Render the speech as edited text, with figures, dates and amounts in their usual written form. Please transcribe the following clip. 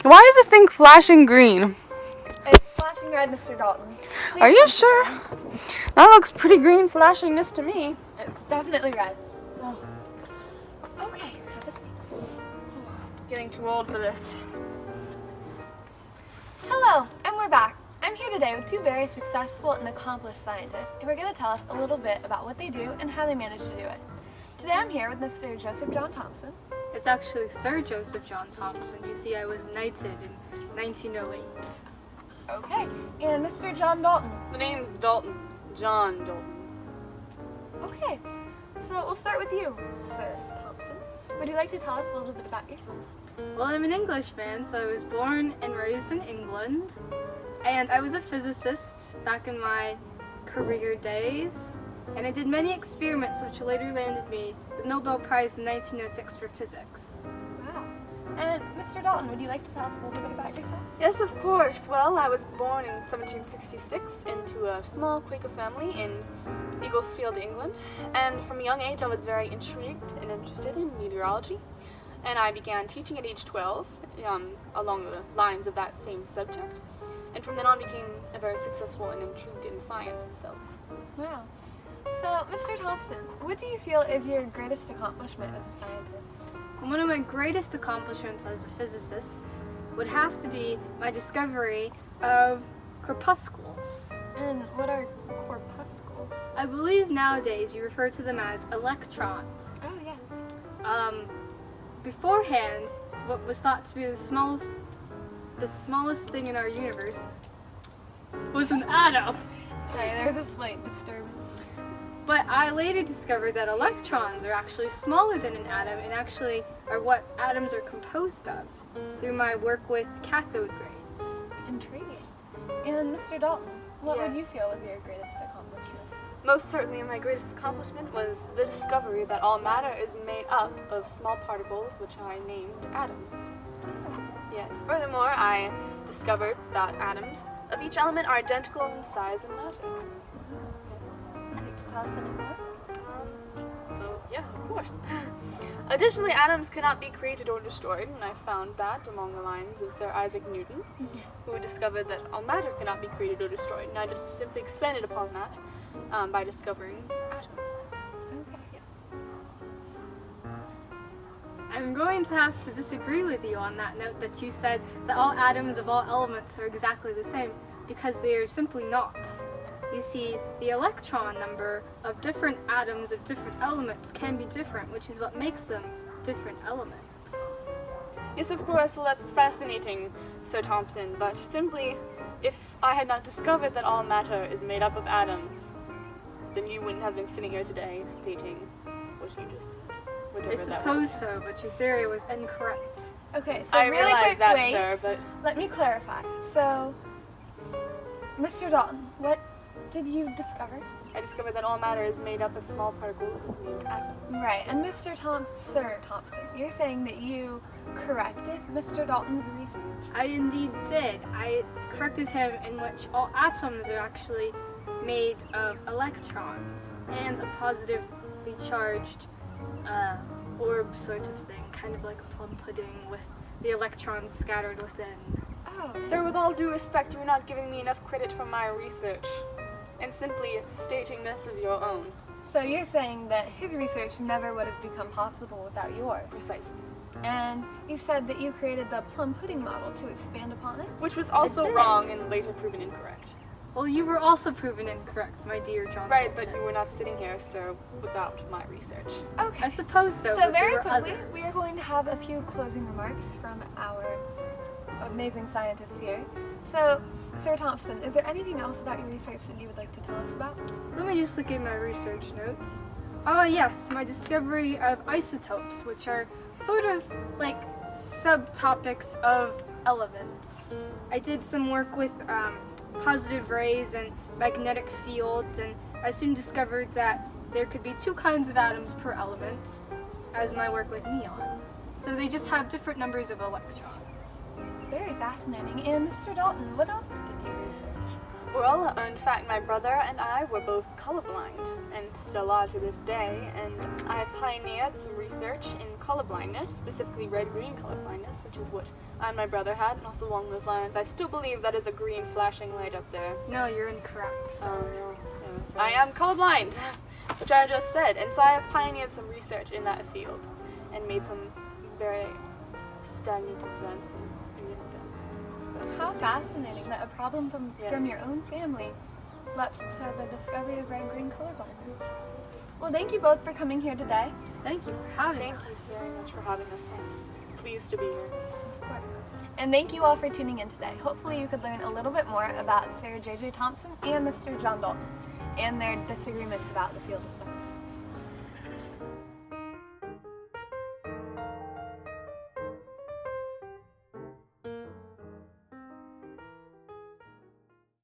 Why is this thing flashing green? It's flashing red, Mr. Dalton. Are you sure? That looks pretty green flashingness to me. It's definitely red. Oh. Okay, have a seat. Getting too old for this. Hello, and we're back. I'm here today with two very successful and accomplished scientists who are going to tell us a little bit about what they do and how they manage to do it. Today I'm here with Mr. Joseph John Thompson. It's actually Sir Joseph John Thompson. You see, I was knighted in 1908. Okay, and Mr. John Dalton. The name's Dalton. John Dalton. Okay, so we'll start with you, Sir Thompson. Would you like to tell us a little bit about yourself? Well, I'm an Englishman, so I was born and raised in England. And I was a physicist back in my career days. And I did many experiments which later landed me the Nobel Prize in 1906 for physics. Wow. And Mr. Dalton, would you like to tell us a little bit about yourself? Yes, of course. Well, I was born in 1766 into a small Quaker family in Eaglesfield, England. And from a young age, I was very intrigued and interested in meteorology. And I began teaching at age 12 along the lines of that same subject. And from then on became a very successful and intrigued in science itself. Wow. So, Mr. Thompson, what do you feel is your greatest accomplishment as a scientist? One of my greatest accomplishments as a physicist would have to be my discovery of corpuscles. And what are corpuscles? I believe nowadays you refer to them as electrons. Oh, yes. Beforehand, what was thought to be the smallest thing in our universe was an atom. Sorry, there was a slight disturbance. But I later discovered that electrons are actually smaller than an atom and actually are what atoms are composed of through my work with cathode rays. Intriguing. And Mr. Dalton, what would Yes. you feel was your greatest accomplishment? Most certainly my greatest accomplishment was the discovery that all matter is made up of small particles, which I named atoms. Yes. Furthermore, I discovered that atoms of each element are identical in size and matter. Yes. Would you like to tell us any more? Yeah, of course. Additionally, atoms cannot be created or destroyed, and I found that along the lines of Sir Isaac Newton, who discovered that all matter cannot be created or destroyed, and I just simply expanded upon that by discovering atoms. Okay. Yes. I'm going to have to disagree with you on that note that you said that all atoms of all elements are exactly the same, because they are simply not. You see, the electron number of different atoms of different elements can be different, which is what makes them different elements. Yes, of course. Well, that's fascinating, Sir Thompson, but simply, if I had not discovered that all matter is made up of atoms, then you wouldn't have been sitting here today stating what you just said. I Whatever that suppose was. so, but your theory was incorrect. Okay, so I really realize quick, that, wait. sir, but Let me clarify. So, Mr. Dalton, what did you discover? I discovered that all matter is made up of small particles named atoms. Right, and Sir Thompson, you're saying that you corrected Mr. Dalton's research? I indeed did. I corrected him in which all atoms are actually made of electrons and a positively charged orb sort of thing, kind of like a plum pudding with the electrons scattered within. Oh, Sir, with all due respect, you're not giving me enough credit for my research, and simply stating this as your own. so you're saying that his research never would have become possible without yours. Precisely. And you said that you created the plum pudding model to expand upon it? Which was also That's it. wrong and later proven incorrect. Well, you were also proven incorrect, my dear John Right, but Dalton. you were not sitting here, sir, without my research. Okay. I suppose so. So but there very were quickly, others. we are going to have a few closing remarks from our amazing scientists here. So, Sir Thompson, is there anything else about your research that you would like to tell us about? Let me just look at my research notes. Oh yes, my discovery of isotopes, which are sort of like subtopics of elements. I did some work with positive rays and magnetic fields, and I soon discovered that there could be two kinds of atoms per element, as my work with neon. So they just have different numbers of electrons. Very fascinating. And Mr. Dalton, what else did you research? Well, in fact, my brother and I were both colorblind, and still are to this day, and I pioneered some research in colorblindness, specifically red-green colorblindness, which is what I and my brother had, and also along those lines, I still believe that is a green flashing light up there. No, you're incorrect. So I am colorblind, which I just said, and so I have pioneered some research in that field, and made some very stagnant advances. How fascinating that a problem from your own family led to the discovery of red-green colorblindness. Well, thank you both for coming here today. Thank you for having us. Thank you very much for having us. I'm pleased to be here. Of course. And thank you all for tuning in today. Hopefully you could learn a little bit more about Sir J.J. Thompson and Mr. John Dalton and their disagreements about the field of science.